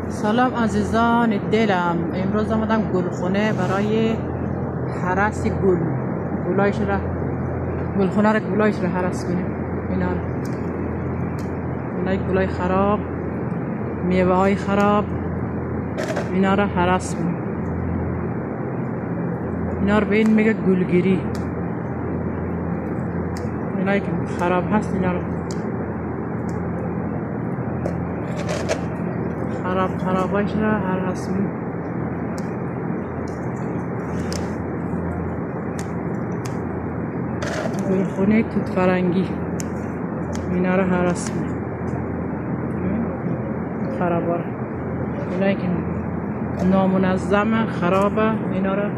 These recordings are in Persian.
سلام عزیزان دلم، امروز آمدم گلخونه برای هرس گلایش را گلخونه را گلایش را هرس کنیم. اینا گلای خراب، میوه های خراب، اینا را هرس کنیم. اینا را به این میگه گلگیری. اینایی که خراب هست اینا را خرابایش را هرس کنیم. گلخونه توت فرنگی، اینا را هرس کنیم. خرابار اینایی که نامنظم خرابه اینا را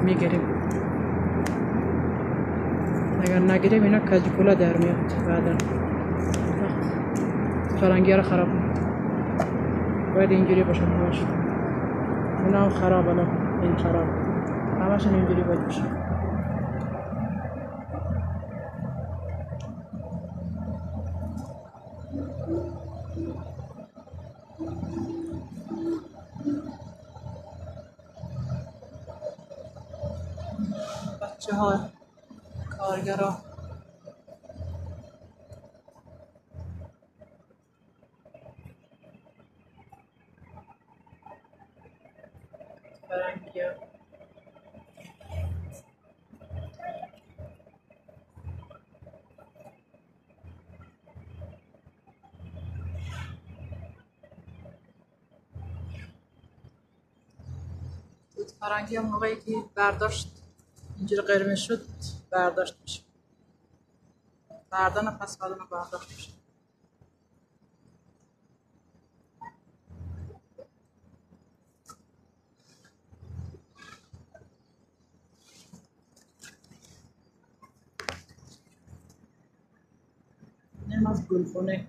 میگیریم. اگر نگیریم اینا کجکولا در میاد. بعدا فرنگی را خراب کنیم. باید اینجوری باشه همش. اینا هم خراب، این خراب، همشون اینجوری باید باشه. بچه ها کارگرا فرنگی ها توت فرنگی هم موقعی که برداشت اینجوری قرمز شد برداشت میشه. بعداً پس بعداً برداشت میشه. اینم از گلخونه.